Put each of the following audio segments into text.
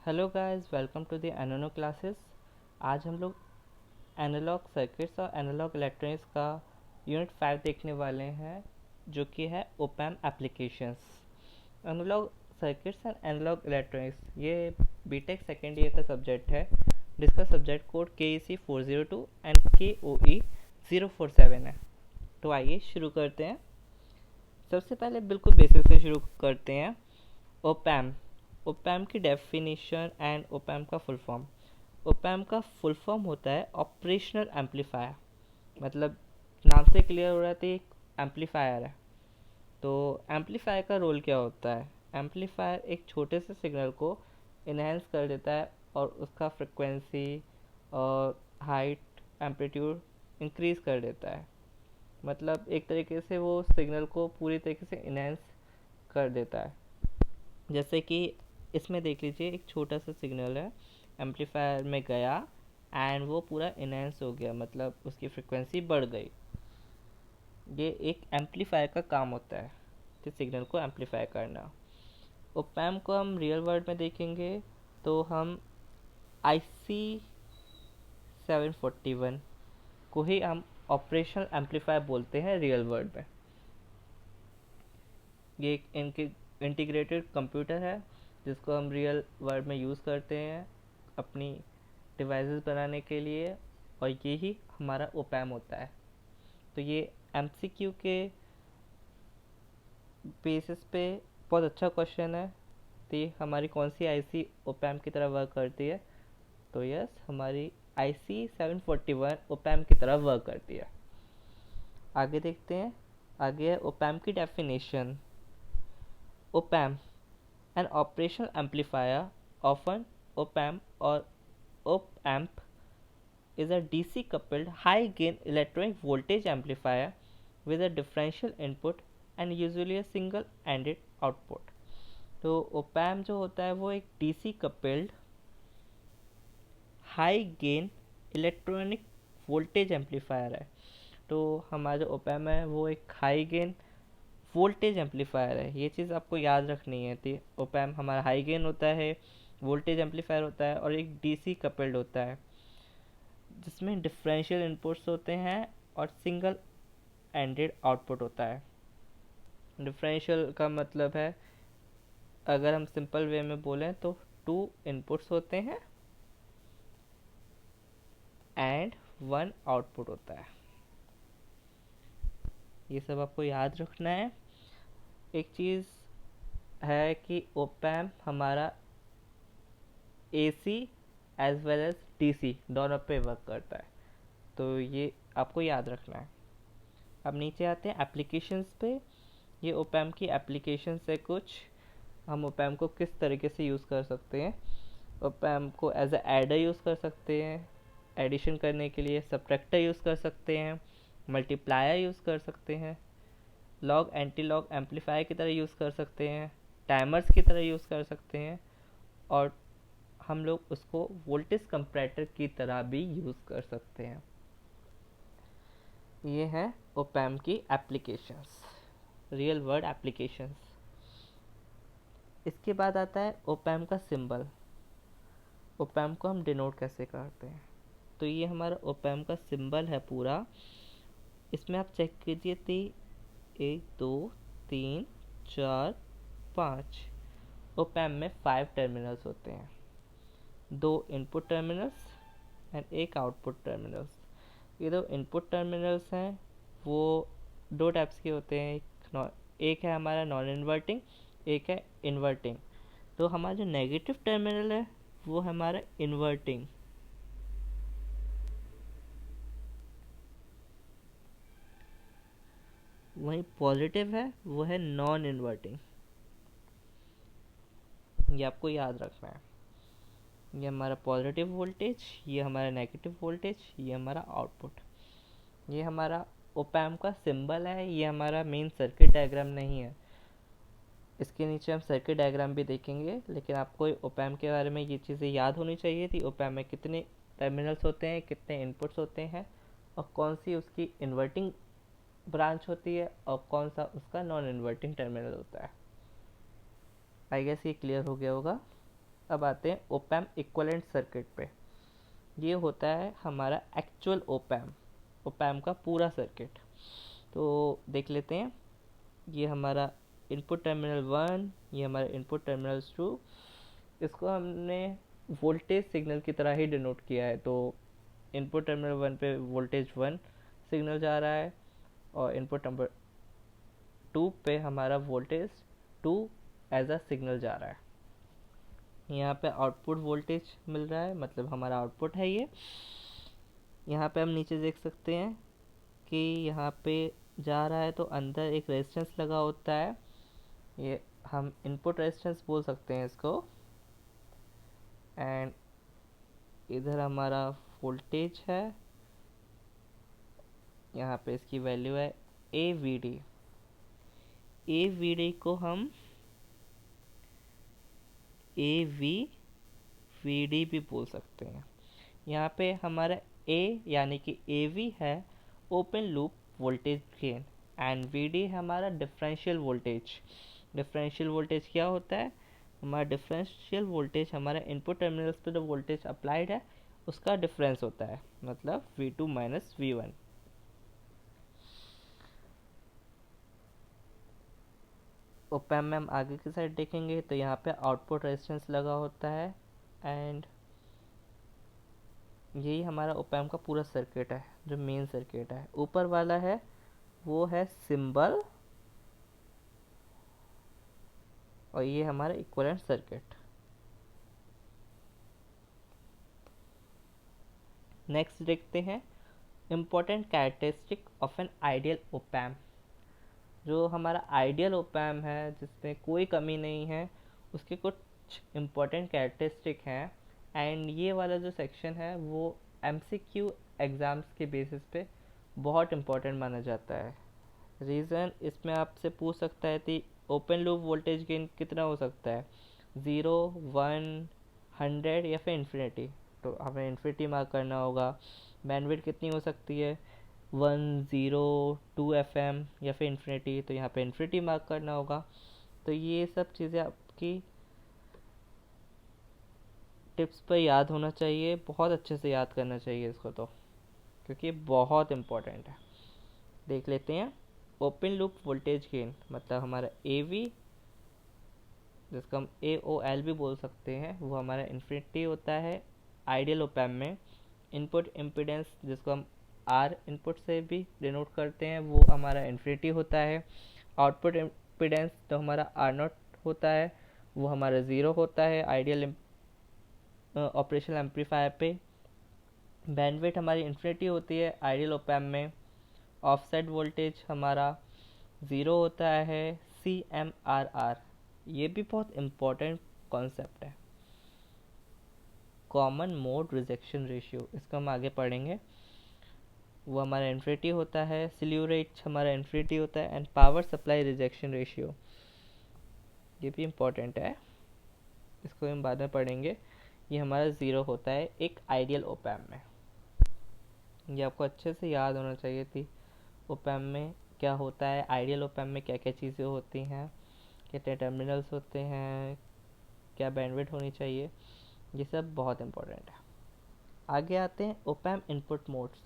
Hello guys, welcome to the एनानो classes. आज हम लोग एनालॉग सर्किट्स और एनालॉग इलेक्ट्रॉनिक्स का यूनिट 5 देखने वाले हैं, जो कि है opamp applications. Analog circuits and analog electronics ये बीटेक सेकेंड ईयर का सब्जेक्ट है, जिसका subject code KEC 402 and KOE 047 है। तो आइए शुरू करते हैं। सबसे पहले बिल्कुल बेसिक से शुरू करते हैं। ओपैम्प ओपैम्प की डेफिनेशन एंड ओपैम्प का फुल फॉर्म। ओपैम्प का फुल फॉर्म होता है ऑपरेशनल एम्पलीफायर। मतलब नाम से क्लियर हो रहा है, तो एक एम्पलीफायर है। तो एम्पलीफायर का रोल क्या होता है? एम्पलीफायर एक छोटे से सिग्नल को इन्हेंस कर देता है और उसका फ्रिक्वेंसी और हाइट एम्पलीट्यूड इंक्रीज कर देता है। मतलब एक तरीके से वो सिग्नल को पूरी तरीके से इन्हेंस कर देता है। जैसे कि इसमें देख लीजिए, एक छोटा सा सिग्नल है, एम्पलीफायर में गया एंड वो पूरा इनहेंस हो गया, मतलब उसकी फ्रिक्वेंसी बढ़ गई। ये एक एम्पलीफायर का काम होता है कि सिग्नल को एम्पलीफाई करना। ओपैम्प को हम रियल वर्ल्ड में देखेंगे तो हम IC 741 को ही हम ऑपरेशनल एम्पलीफायर बोलते हैं रियल वर्ल्ड में। ये एक इनके इंटीग्रेटेड कंप्यूटर है, जिसको हम रियल वर्ल्ड में यूज़ करते हैं अपनी डिवाइसेस बनाने के लिए, और ये ही हमारा ओपैम होता है। तो ये MCQ के बेसिस पे बहुत अच्छा क्वेश्चन है। तो ये हमारी कौन सी IC ओपैम की तरह वर्क करती है? तो यस, हमारी IC 741 ओपैम की तरह वर्क करती है। आगे देखते हैं। आगे है ओपैम की definition. ओपैम, an operational amplifier, often op-amp or op-amp, is a DC coupled high gain electronic voltage amplifier with a differential input and usually a single ended output. तो op-amp जो होता है वो एक DC coupled high gain electronic voltage amplifier है। तो हमारा जो op-amp है वो एक हाई गेन वोल्टेज एम्पलीफायर है। ये चीज़ आपको याद रखनी है। तो ओपैम्प हमारा हाई गेन होता है, वोल्टेज एम्पलीफायर होता है और एक DC कपल्ड होता है, जिसमें डिफरेंशियल इनपुट्स होते हैं और सिंगल एंडेड आउटपुट होता है। डिफरेंशियल का मतलब है, अगर हम सिंपल वे में बोलें तो 2 इनपुट्स होते हैं एंड 1 आउटपुट होता है। ये सब आपको याद रखना है। एक चीज़ है कि ओपैम्प हमारा AC as well as DC दोनों पे वर्क करता है। तो ये आपको याद रखना है। अब नीचे आते हैं एप्लीकेशंस पे। ये ओपैम्प की एप्लीकेशंस है कुछ। हम ओपैम्प को किस तरीके से यूज़ कर सकते हैं? ओपैम्प को एज ए एडर यूज़ कर सकते हैं, एडिशन करने के लिए सब्ट्रैक्टर यूज़ कर सकते हैं, मल्टीप्लायर यूज़ कर सकते हैं, लॉग एंटी लॉग एम्पलीफायर की तरह यूज़ कर सकते हैं, टाइमर्स की तरह यूज़ कर सकते हैं, और हम लोग उसको वोल्टेज कंपैरेटर की तरह भी यूज़ कर सकते हैं। ये है ओपैम्प की एप्लीकेशंस, रियल वर्ल्ड एप्लीकेशंस। इसके बाद आता है ओपैम्प का सिंबल। ओपैम्प को हम डिनोट कैसे करते हैं? तो ये हमारा ओपैम्प का सिंबल है पूरा। इसमें आप चेक कीजिए, 1 2 3 4 5। ओपैम्प में 5 टर्मिनल्स होते हैं, 2 इनपुट टर्मिनल्स एंड एक आउटपुट टर्मिनल्स। ये 2 इनपुट टर्मिनल्स हैं, वो 2 टाइप्स के होते हैं। एक है हमारा नॉन इन्वर्टिंग, एक है इन्वर्टिंग। तो हमारा जो नेगेटिव टर्मिनल है वो है हमारा इन्वर्टिंग, वहीं पॉजिटिव है वो है नॉन इन्वर्टिंग। ये आपको याद रखना है। ये हमारा पॉजिटिव वोल्टेज, ये हमारा नेगेटिव वोल्टेज, ये हमारा आउटपुट। ये हमारा ओपैम्प का सिंबल है। ये हमारा मेन सर्किट डायग्राम नहीं है। इसके नीचे हम सर्किट डायग्राम भी देखेंगे, लेकिन आपको ओपैम्प के बारे में ये चीज़ें याद होनी चाहिए थी। ओपैम्प में कितने टर्मिनल्स होते हैं, कितने इनपुट्स होते हैं, और कौन सी उसकी इन्वर्टिंग ब्रांच होती है और कौन सा उसका नॉन इन्वर्टिंग टर्मिनल होता है। आई गेस ये क्लियर हो गया होगा। अब आते हैं ओपैम्प इक्विवेलेंट सर्किट पे। ये होता है हमारा एक्चुअल ओपैम्प का पूरा सर्किट। तो देख लेते हैं। ये हमारा इनपुट टर्मिनल 1, ये हमारा इनपुट टर्मिनल 2। इसको हमने वोल्टेज सिग्नल की तरह ही डिनोट किया है। तो इनपुट टर्मिनल 1 पे वोल्टेज 1 सिग्नल जा रहा है और इनपुट नंबर 2 पे हमारा वोल्टेज 2 एज अ सिग्नल जा रहा है। यहाँ पे आउटपुट वोल्टेज मिल रहा है, मतलब हमारा आउटपुट है ये। यहाँ पे हम नीचे देख सकते हैं कि यहाँ पे जा रहा है तो अंदर एक रेजिस्टेंस लगा होता है, ये हम इनपुट रेजिस्टेंस बोल सकते हैं इसको। एंड इधर हमारा वोल्टेज है, यहाँ पे इसकी वैल्यू है AVD। AVD को हम AVVD भी बोल सकते हैं। यहाँ पे हमारा A यानी कि AV है open loop voltage gain, and VD हमारा डिफरेंशियल वोल्टेज। डिफरेंशियल वोल्टेज क्या होता है? हमारा डिफरेंशियल वोल्टेज हमारा इनपुट टर्मिनल्स पे जो वोल्टेज अप्लाइड है उसका डिफरेंस होता है, मतलब V2 माइनस V1। ओपैम्प में हम आगे की साइड देखेंगे तो यहाँ पे आउटपुट रेजिस्टेंस लगा होता है, एंड यही हमारा ओपैम्प का पूरा सर्किट है जो मेन सर्किट है। ऊपर वाला है वो है सिंबल, और ये हमारा इक्विवेलेंट सर्किट। नेक्स्ट देखते हैं important characteristic of an ideal op-amp. जो हमारा आइडियल ओपैम्प है जिसमें कोई कमी नहीं है, उसके कुछ इम्पोर्टेंट कैरेक्टरिस्टिक हैं। एंड ये वाला जो सेक्शन है वो MCQ एग्ज़ाम्स के बेसिस पे बहुत इम्पोर्टेंट माना जाता है। रीज़न इसमें आपसे पूछ सकता है कि ओपन लूप वोल्टेज गेन कितना हो सकता है, 0, 1, 100 या फिर इन्फिनिटी। तो हमें इन्फिनिटी मार्क करना होगा। बैंडविड्थ कितनी हो सकती है, 1, 0, 2 FM या फिर इन्फिनिटी, तो यहाँ पे इन्फिनिटी मार्क करना होगा। तो ये सब चीज़ें आपकी टिप्स पर याद होना चाहिए, बहुत अच्छे से याद करना चाहिए इसको, तो क्योंकि बहुत इम्पोर्टेंट है। देख लेते हैं ओपन लूप वोल्टेज गेन, मतलब हमारा AV, जिसको हम AOL भी बोल सकते हैं, वो हमारा इन्फिनिटी होता है आइडियल ओपैम्प में। इनपुट इम्पीडेंस, जिसको हम R इनपुट से भी डिनोट करते हैं, वो हमारा इन्फिनिटी होता है। आउटपुट इम्पीडेंस जो हमारा R0 होता है वो हमारा 0 होता है आइडियल ऑपरेशनल एम्पलीफायर पे। बैंडविड्थ हमारी इन्फिनिटी होती है आइडियल ओपैम्प में। ऑफसेट वोल्टेज हमारा 0 होता है CMRR। ये भी बहुत इम्पोर्टेंट कॉन्सेप्ट है। कॉमन मोड रिजेक्शन रेशियो, इसको हम आगे पढ़ेंगे, वो हमारा इन्फिनिटी होता है। स्लीव रेट हमारा इन्फिनिटी होता है। And power supply rejection ratio, ये भी इम्पोर्टेंट है, इसको हम बाद में पढ़ेंगे। ये हमारा 0 होता है एक आइडियल ओपैम्प में। ये आपको अच्छे से याद होना चाहिए थी ओपैम्प में क्या होता है, आइडियल ओपैम्प में क्या क्या चीज़ें होती हैं, कितने टर्मिनल्स होते हैं, क्या बैंडविड्थ होनी चाहिए, ये सब बहुत इम्पोर्टेंट है। आगे आते हैं ओपैम्प इनपुट मोड्स।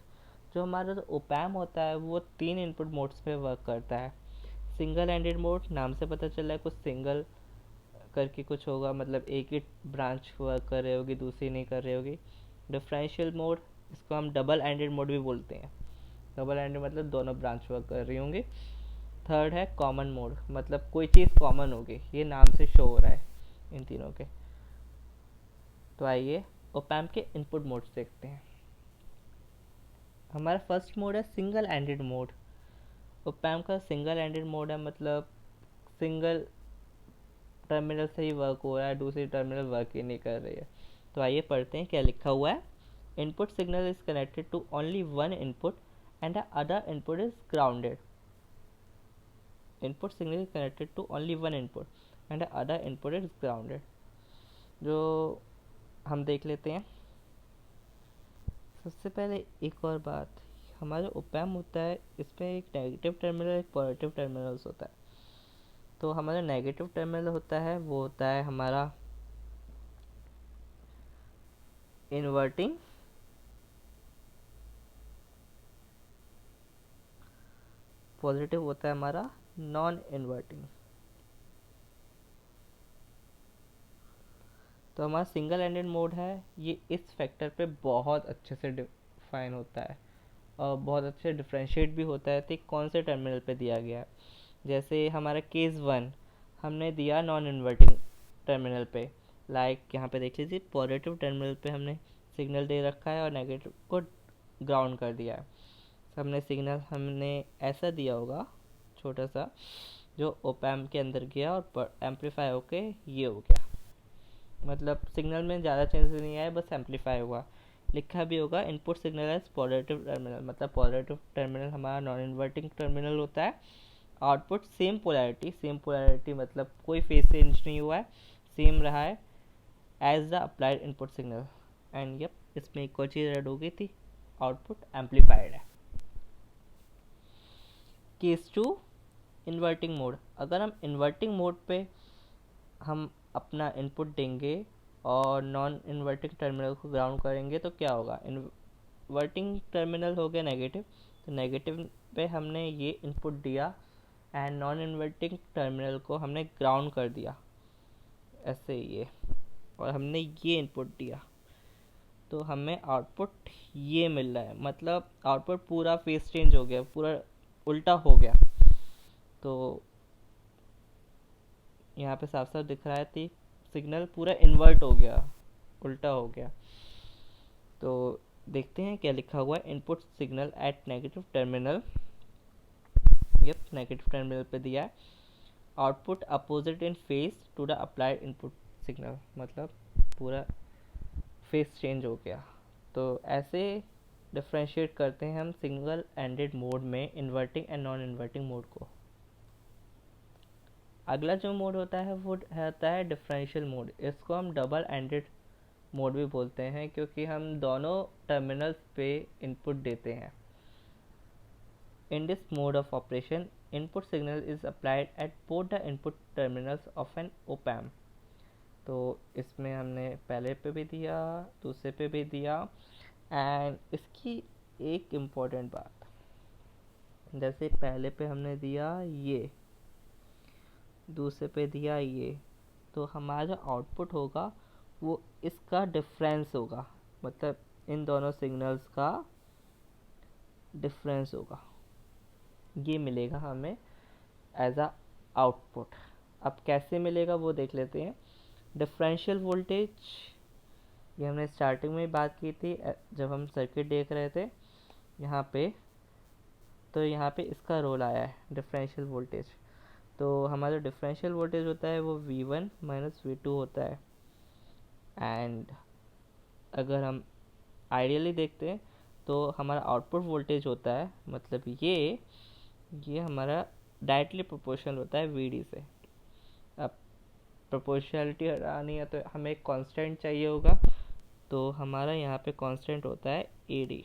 जो हमारा जो ओपैम्प होता है वो 3 इनपुट मोड्स पे वर्क करता है। सिंगल एंडेड मोड, नाम से पता चल रहा है कुछ सिंगल करके कुछ होगा, मतलब एक ही ब्रांच वर्क कर रही होगी, दूसरी नहीं कर रही होगी। डिफरेंशियल मोड, इसको हम डबल एंडेड मोड भी बोलते हैं। डबल एंडेड मतलब दोनों ब्रांच वर्क कर रही होंगी। थर्ड है कॉमन मोड, मतलब कोई चीज़ कॉमन होगी, ये नाम से शो हो रहा है इन तीनों के। तो आइए ओपैम्प के इनपुट मोड्स देखते हैं। हमारा फर्स्ट मोड है सिंगल एंडेड मोड। ओपैम्प का सिंगल एंडेड मोड है, मतलब सिंगल टर्मिनल से ही वर्क हो रहा है, दूसरी टर्मिनल वर्क ही नहीं कर रही है। तो आइए पढ़ते हैं क्या लिखा हुआ है। Input signal is connected to only one input and the other input is grounded. Input signal is connected to only one input and the other input is grounded. जो हम देख लेते हैं। सबसे पहले एक और बात, हमारा ओपैम्प होता है इसमें एक नेगेटिव टर्मिनल एक पॉजिटिव टर्मिनल्स होता है। तो हमारा नेगेटिव टर्मिनल होता है वो होता है हमारा इन्वर्टिंग पॉजिटिव होता है हमारा नॉन इन्वर्टिंग। तो हमारा सिंगल एंडेड मोड है, ये इस फैक्टर पे बहुत अच्छे से डिफाइन होता है और बहुत अच्छे से डिफ्रेंशिएट भी होता है कि कौन से टर्मिनल पे दिया गया है। जैसे हमारा केस 1 हमने दिया नॉन इन्वर्टिंग टर्मिनल पे, लाइक यहाँ पे देख लीजिए पॉजिटिव टर्मिनल पे हमने सिग्नल दे रखा है और नेगेटिव को ग्राउंड कर दिया है। हमने सिग्नल हमने ऐसा दिया होगा छोटा सा, जो ओप एम्प के अंदर गया और एम्पलीफाई होके ये हो गया, मतलब सिग्नल में ज़्यादा चेंजेस नहीं आए, बस एम्पलीफाई हुआ। लिखा भी होगा input signal as positive terminal, मतलब पॉजिटिव टर्मिनल हमारा नॉन इन्वर्टिंग टर्मिनल होता है। आउटपुट सेम पोलैरिटी मतलब कोई फेज चेंज नहीं हुआ है, सेम रहा है as the applied input signal. And yep, इसमें एक और चीज़ ऐड हो गई थी, आउटपुट एम्पलीफाइड है। Case 2 inverting mode. अगर हम इन्वर्टिंग मोड पे हम अपना इनपुट देंगे और नॉन इन्वर्टिंग टर्मिनल को ग्राउंड करेंगे तो क्या होगा, इन्वर्टिंग टर्मिनल हो गया नेगेटिव, तो नेगेटिव पे हमने ये इनपुट दिया एंड नॉन इन्वर्टिंग टर्मिनल को हमने ग्राउंड कर दिया ऐसे ये, और हमने ये इनपुट दिया, तो हमें आउटपुट ये मिल रहा है, मतलब आउटपुट पूरा फेस चेंज हो गया, पूरा उल्टा हो गया। तो यहाँ पे साफ साफ दिख रहा है कि सिग्नल पूरा इन्वर्ट हो गया, उल्टा हो गया। तो देखते हैं क्या लिखा हुआ है, input signal at negative terminal, yep negative terminal पे दिया है, output opposite in phase to the applied input signal, मतलब पूरा फेस चेंज हो गया। तो ऐसे डिफ्रेंशिएट करते हैं हम सिंगल एंडेड मोड में inverting and non inverting mode को। अगला जो मोड होता है वो होता है डिफरेंशियल मोड। इसको हम डबल एंडेड मोड भी बोलते हैं क्योंकि हम दोनों टर्मिनल्स पे इनपुट देते हैं। In this mode of operation input signal is applied at both the input terminals of an op amp. तो इसमें हमने पहले पे भी दिया, दूसरे पे भी दिया, एंड इसकी एक इम्पॉर्टेंट बात, जैसे पहले पे हमने दिया ये, दूसरे पे दिया ये, तो हमारा जो आउटपुट होगा वो इसका डिफरेंस होगा, मतलब इन दोनों सिग्नल्स का डिफरेंस होगा, ये मिलेगा हमें एज अ आउटपुट। अब कैसे मिलेगा वो देख लेते हैं। डिफरेंशियल वोल्टेज, ये हमने स्टार्टिंग में बात की थी जब हम सर्किट देख रहे थे यहाँ पे, तो यहाँ पे इसका रोल आया है डिफरेंशियल वोल्टेज। तो हमारा डिफरेंशियल वोल्टेज होता है वो V1 माइनस V2 होता है। एंड अगर हम आइडियली देखते हैं तो हमारा आउटपुट वोल्टेज होता है, मतलब ये हमारा डायरेक्टली प्रोपोर्शनल होता है VD से। अब प्रोपोर्शनलिटी हटानी है तो हमें एक कांस्टेंट चाहिए होगा, तो हमारा यहाँ पे कांस्टेंट होता है AD,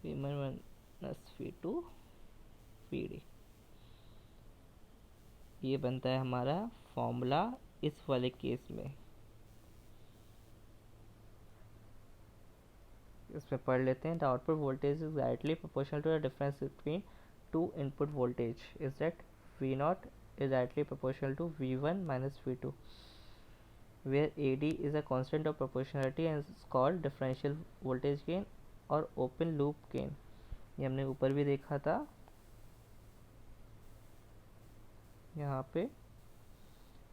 V1 minus V2 VD। ये बनता है हमारा फॉर्मूला इस वाले केस में। इसमें पढ़ लेते हैं। The output voltage is directly proportional to the difference between two input voltage is that V0 is directly proportional to V1 minus V2, where AD is a constant of proportionality and is called differential voltage gain और open loop gain। ये हमने ऊपर भी देखा था, यहाँ पे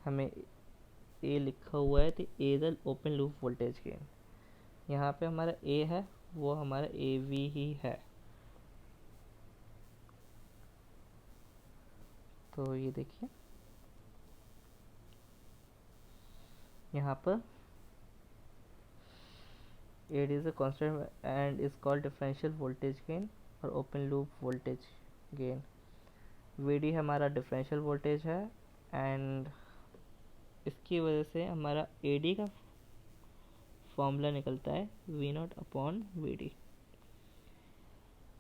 हमें A लिखा हुआ है तो A is open loop voltage gain. यहाँ पे हमारा A है वो हमारा AV ही है। तो ये देखिए यहाँ पर AD is a constant and is called differential voltage gain और open loop voltage gain। VD हमारा डिफरेंशियल वोल्टेज है एंड इसकी वजह से हमारा AD का फॉर्मूला निकलता है V0 अपॉन VD।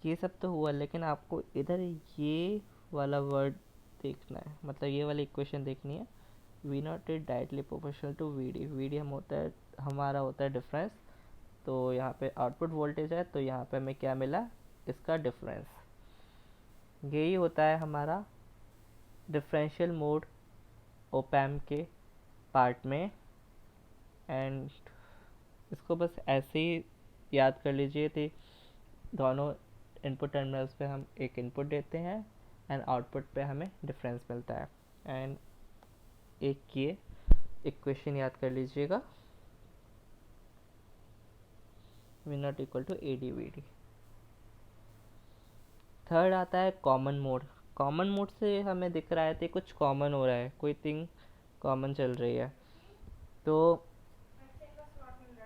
ये सब तो हुआ, लेकिन आपको इधर ये वाला वर्ड देखना है, मतलब ये वाली इक्वेशन देखनी है। V naught is directly proportional to V D. V D हमारा होता है डिफरेंस। तो यहाँ पे आउटपुट वोल्टेज है, तो यहाँ पे हमें क्या मिला, इसका डिफरेंस। यही होता है हमारा डिफरेंशियल मोड ओपैम के पार्ट में। एंड इसको बस ऐसे ही याद कर लीजिए कि दोनों इनपुट टर्मिनल्स पे हम एक इनपुट देते हैं एंड आउटपुट पे हमें डिफरेंस मिलता है। एंड एक ये इक्वेशन याद कर लीजिएगा, V not equal to A D V D. Third आता है कॉमन मोड। कॉमन मोड से हमें दिख रहा है कि कुछ कॉमन हो रहा है, कोई थिंग कॉमन चल रही है। तो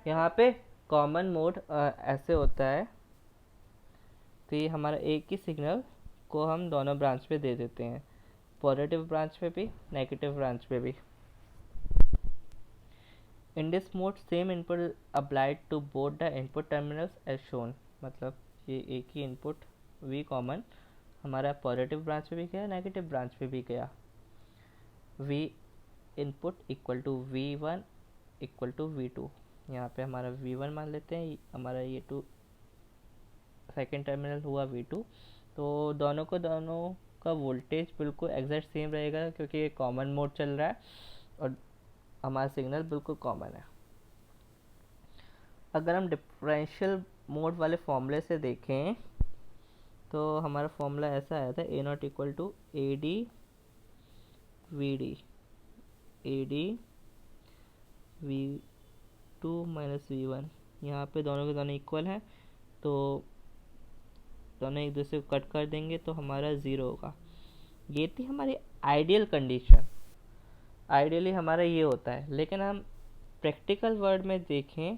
यहाँ पे कॉमन मोड ऐसे होता है कि हमारा एक ही सिग्नल को हम दोनों ब्रांच पे दे देते हैं, पॉजिटिव ब्रांच पे भी, नेगेटिव ब्रांच पे भी। In this mode same input applied to both the input terminals as shown. मतलब ये एक ही इनपुट वी कॉमन हमारा पॉजिटिव ब्रांच पे भी गया, नेगेटिव ब्रांच पे भी गया। V input equal to V one equal to V two. यहाँ पे हमारा वी वन मान लेते हैं, हमारा ये टू सेकेंड टर्मिनल हुआ वी टू। तो दोनों का वोल्टेज बिल्कुल एग्जैक्ट सेम रहेगा, क्योंकि ये कॉमन मोड चल रहा है और हमारा सिग्नल बिल्कुल कॉमन है। अगर हम डिफरेंशियल मोड वाले फॉर्मूले से देखें तो हमारा फॉर्मूला ऐसा आया था, A not equal to A D V D, A D V two minus V one. यहाँ पे दोनों के दोनों इक्वल हैं, तो दोनों एक दूसरे को कट कर देंगे तो हमारा ज़ीरो होगा। ये थी हमारी आइडियल कंडीशन। आइडियली हमारा ये होता है, लेकिन हम प्रैक्टिकल वर्ड में देखें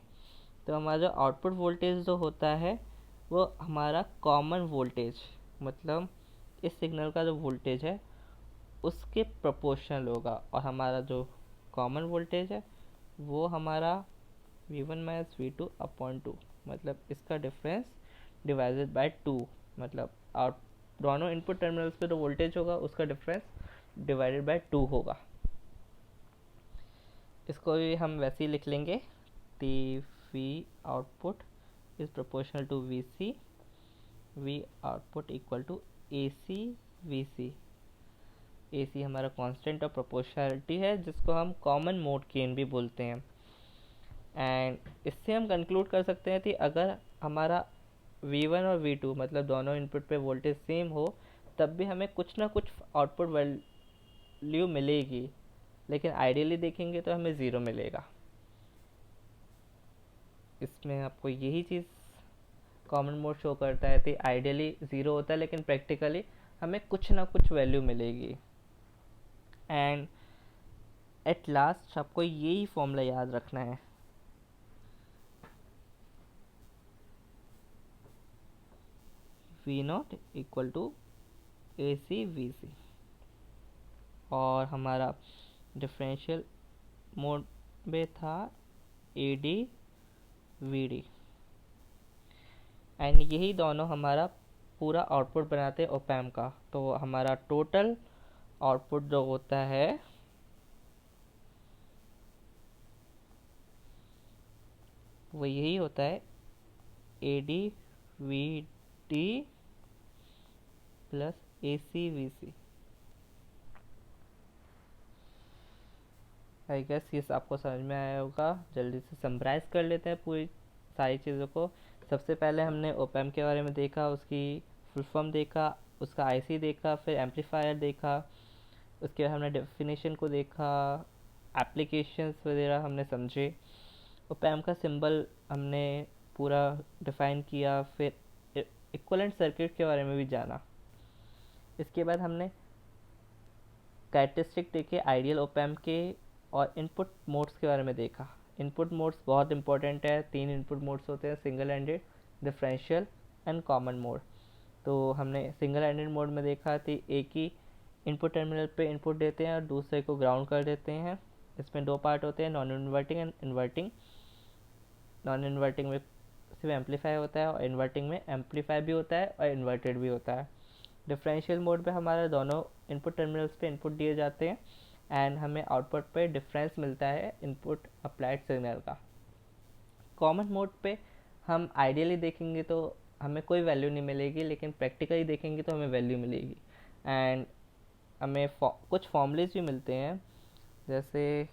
तो हमारा जो आउटपुट वोल्टेज जो होता है वो हमारा कॉमन वोल्टेज, मतलब इस सिग्नल का जो वोल्टेज है उसके प्रोपोर्शनल होगा। और हमारा जो कॉमन वोल्टेज है वो हमारा V one minus V two upon two, मतलब इसका डिफरेंस डिवाइडेड बाय टू। मतलब आउट दोनों इनपुट टर्मिनल्स पे जो वोल्टेज होगा उसका डिफरेंस डिवाइडेड बाय टू होगा। इसको भी हम वैसे ही लिख लेंगे, T V output is proportional to V C, V output equal to A C V C. A C हमारा कांस्टेंट और प्रोपोर्शनलिटी है, जिसको हम कॉमन मोड गेन भी बोलते हैं। एंड इससे हम कंक्लूड कर सकते हैं कि अगर हमारा V1 और V2 मतलब दोनों इनपुट पे वोल्टेज सेम हो, तब भी हमें कुछ ना कुछ आउटपुट वैल्यू मिलेगी, लेकिन आइडियली देखेंगे तो हमें ज़ीरो मिलेगा। इसमें आपको यही चीज़ कॉमन मोड शो करता है कि आइडियली ज़ीरो होता है, लेकिन प्रैक्टिकली हमें कुछ ना कुछ वैल्यू मिलेगी। एंड एट लास्ट आपको यही फॉर्मूला याद रखना है, V not equal to A C V C. और हमारा डिफरेंशियल मोड में था A D V D. And यही दोनों हमारा पूरा आउटपुट बनाते हैं ओपैम का। तो हमारा टोटल आउटपुट जो होता है वो यही होता है, A D V D plus A C V C. I guess ये आपको समझ में आया होगा। जल्दी से समराइज कर लेते हैं पूरी सारी चीज़ों को। सबसे पहले हमने ओपैम के बारे में देखा, उसकी फुल फॉर्म देखा, उसका आईसी देखा, फिर एम्पलीफायर देखा, उसके बाद हमने डेफिनेशन को देखा, एप्लीकेशंस वगैरह हमने समझे, ओपैम का सिंबल हमने पूरा डिफाइन किया, फिर इक्विवेलेंट सर्किट के बारे में भी जाना। इसके बाद हमने कैरेक्टरिस्टिक देखे आइडियल ओपैम के और इनपुट मोड्स के बारे में देखा। इनपुट मोड्स बहुत इंपॉर्टेंट है, 3 इनपुट मोड्स होते हैं, single handed, differential and common mode. तो हमने सिंगल हैंडेड मोड में देखा कि एक ही इनपुट टर्मिनल पे इनपुट देते हैं और दूसरे को ग्राउंड कर देते हैं। इसमें 2 पार्ट होते हैं, non inverting and inverting. Non inverting में सिर्फ एम्पलीफाई होता है और इन्वर्टिंग में एम्पलीफाई भी होता है और इन्वर्टेड भी होता है। डिफरेंशियल मोड पे हमारे दोनों इनपुट टर्मिनल्स पे इनपुट दिए जाते हैं एंड हमें आउटपुट पे डिफरेंस मिलता है इनपुट अप्लाइड सिग्नल का। कॉमन मोड पे हम आइडियली देखेंगे तो हमें कोई वैल्यू नहीं मिलेगी, लेकिन प्रैक्टिकली देखेंगे तो हमें वैल्यू मिलेगी। एंड हमें कुछ फॉर्मूलेज भी मिलते हैं, जैसे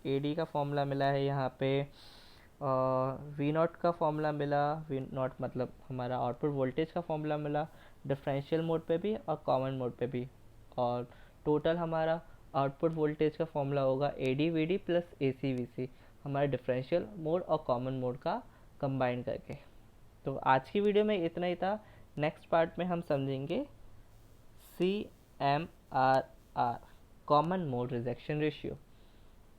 AD का फॉर्मूला मिला है यहाँ पे, वी नॉट का फॉर्मूला मिला, वी नॉट मतलब हमारा आउटपुट वोल्टेज का फॉर्मूला मिला डिफरेंशियल मोड पे भी और कॉमन मोड पे भी। और टोटल हमारा आउटपुट वोल्टेज का फॉर्मूला होगा AD/VD प्लस AC/VC, हमारे डिफरेंशियल मोड और कॉमन मोड का कंबाइन करके। तो आज की वीडियो में इतना ही था। नेक्स्ट पार्ट में हम समझेंगे CMRR, common mode rejection ratio.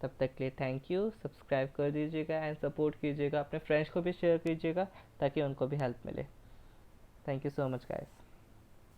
तब तक के लिए थैंक यू। सब्सक्राइब कर दीजिएगा एंड सपोर्ट कीजिएगा, अपने फ्रेंड्स को भी शेयर कीजिएगा ताकि उनको भी हेल्प मिले। Thank you so much guys.